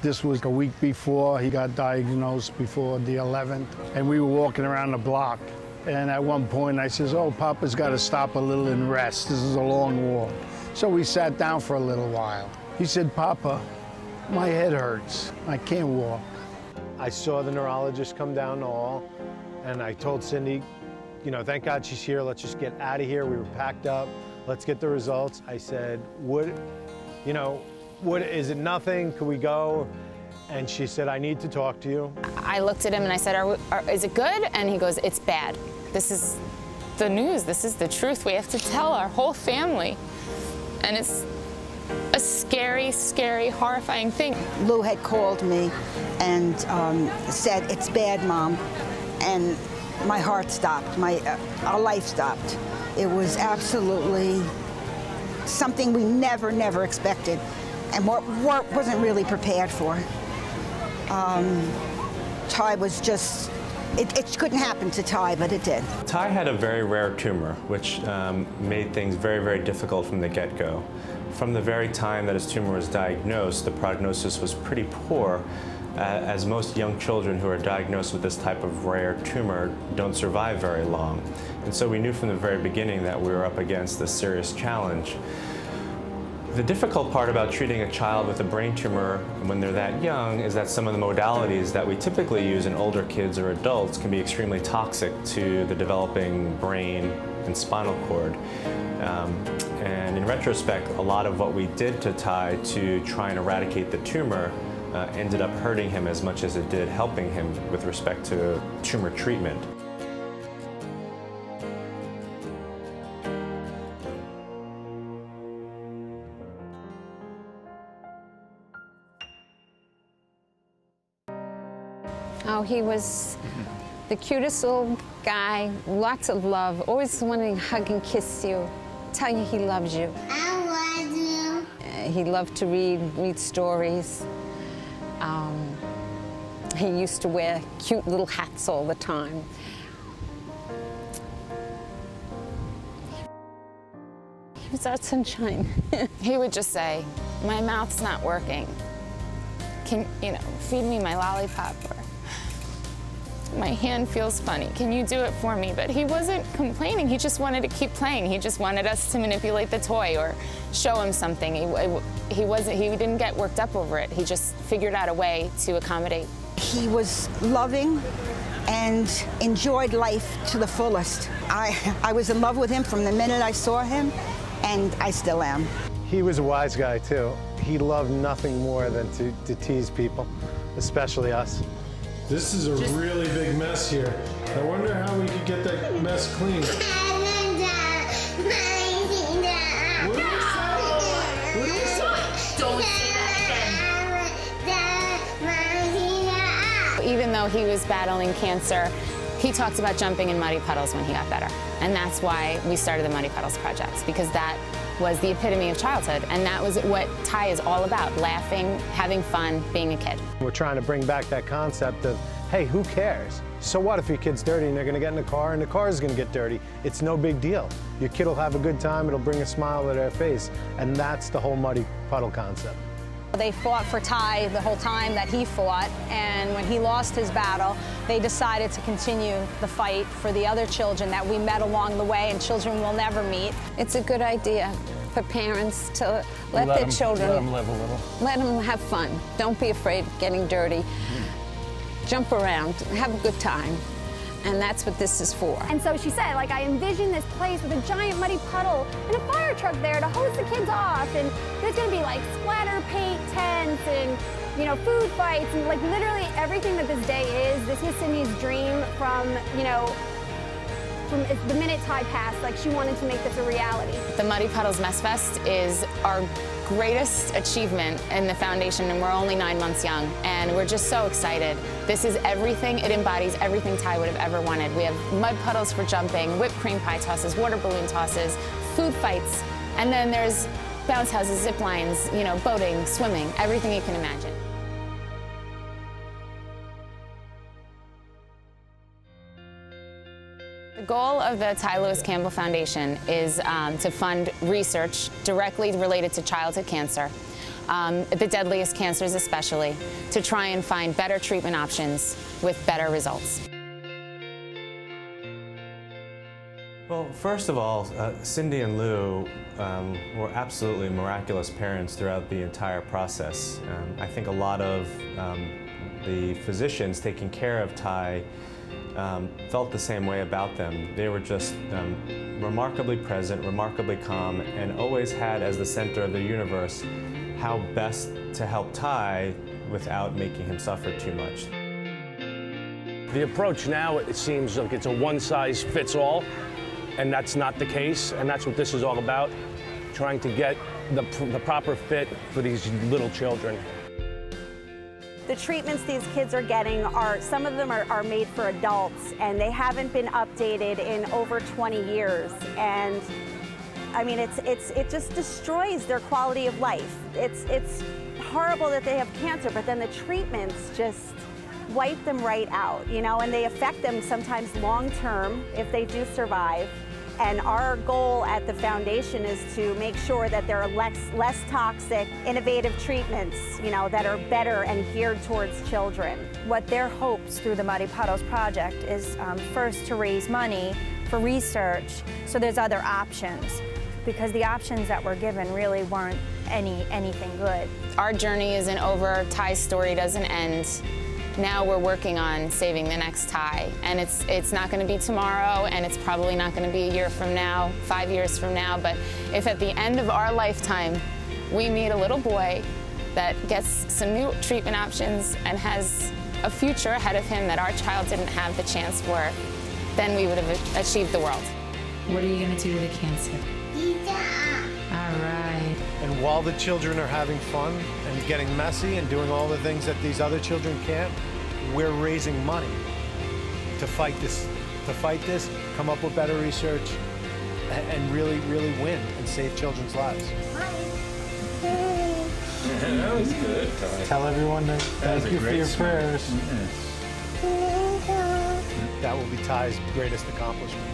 This was a week before he got diagnosed, before the 11th, and we were walking around the block. And at one point I says, oh, Papa's got to stop a little and rest. This is a long walk. So we sat down for a little while. He said, Papa, my head hurts. I can't walk. I saw the neurologist come down the hall, and I told Cindy, you know, thank God she's here. Let's just get out of here. We were packed up. Let's get the results. I said, is it nothing? Could we go? And she said, I need to talk to you. I looked at him and I said, is it good? And he goes, it's bad. This is the news. This is the truth. We have to tell our whole family. And it's a scary, scary, horrifying thing. Lou had called me and said, it's bad, Mom. And my heart stopped. Our life stopped. It was absolutely something we never expected, and wasn't really prepared for. Ty was just, it couldn't happen to Ty, but it did. Ty had a very rare tumor, which made things very, very difficult from the get-go. From the very time that his tumor was diagnosed, the prognosis was pretty poor, as most young children who are diagnosed with this type of rare tumor don't survive very long. And so we knew from the very beginning that we were up against a serious challenge. The difficult part about treating a child with a brain tumor when they're that young is that some of the modalities that we typically use in older kids or adults can be extremely toxic to the developing brain and spinal cord. And in retrospect, a lot of what we did to Ty to try and eradicate the tumor ended up hurting him as much as it did helping him with respect to tumor treatment. Oh, he was the cutest little guy, lots of love, always wanting to hug and kiss you, tell you he loves you. I love you. He loved to read stories. He used to wear cute little hats all the time. He was our sunshine. He would just say, my mouth's not working. Can, feed me my lollipop, or my hand feels funny. Can you do it for me? But he wasn't complaining. He just wanted to keep playing. He just wanted us to manipulate the toy or show him something. He didn't get worked up over it. He just figured out a way to accommodate. He was loving and enjoyed life to the fullest. I was in love with him from the minute I saw him, and I still am. He was a wise guy, too. He loved nothing more than to tease people, especially us. This is a really big mess here. I wonder how we could get that mess clean. What do you say? What do you say? Don't say that again. Even though he was battling cancer, he talked about jumping in muddy puddles when he got better. And that's why we started the Muddy Puddles Project, because that was the epitome of childhood. And that was what Ty is all about, laughing, having fun, being a kid. We're trying to bring back that concept of, hey, who cares? So what if your kid's dirty and they're gonna get in the car and the car is gonna get dirty? It's no big deal. Your kid will have a good time, it'll bring a smile to their face. And that's the whole muddy puddle concept. They fought for Ty the whole time that he fought, and when he lost his battle, they decided to continue the fight for the other children that we met along the way and children will never meet. It's a good idea for parents to let their children let them live a little. Let them have fun. Don't be afraid of getting dirty. Jump around, have a good time. And that's what this is for. And so she said, I envision this place with a giant muddy puddle and a fire truck there to hose the kids off. And there's gonna be splatter paint tents and, food fights and literally everything that this day is. This was Cindy's dream from the minute Ty passed. She wanted to make this a reality. The Muddy Puddles Mess Fest is our greatest achievement in the foundation, and we're only 9 months young, and we're just so excited. This is everything. It embodies everything Ty would have ever wanted. We have mud puddles for jumping, whipped cream pie tosses, water balloon tosses, food fights, and then there's bounce houses, zip lines, boating, swimming, everything you can imagine. The goal of the Ty Louis Campbell Foundation is to fund research directly related to childhood cancer. the deadliest cancers especially, to try and find better treatment options with better results. Well, first of all, Cindy and Lou were absolutely miraculous parents throughout the entire process. I think a lot of the physicians taking care of Ty felt the same way about them. They were just remarkably present, remarkably calm, and always had as the center of the universe how best to help Ty without making him suffer too much. The approach now, it seems like it's a one-size-fits-all, and that's not the case, and that's what this is all about, trying to get the proper fit for these little children. The treatments these kids are getting some of them are made for adults, and they haven't been updated in over 20 years. And I mean, it just destroys their quality of life. It's horrible that they have cancer, but then the treatments just wipe them right out, you know, and they affect them sometimes long term if they do survive. And our goal at the foundation is to make sure that there are less toxic, innovative treatments, you know, that are better and geared towards children. What their hopes through the Muddy Puddles Project is first to raise money for research, so there's other options, because the options that were given really weren't anything good. Our journey isn't over. Ty's story doesn't end. Now we're working on saving the next Ty, and it's not going to be tomorrow, and it's probably not going to be a year from now, 5 years from now, but if at the end of our lifetime we meet a little boy that gets some new treatment options and has a future ahead of him that our child didn't have the chance for, then we would have achieved the world. What are you going to do to the cancer? All right. And while the children are having fun and getting messy and doing all the things that these other children can't, we're raising money to fight this, come up with better research, and really, really win and save children's lives. That was good. Tell everyone that thank you for your prayers. That will be Ty's greatest accomplishment.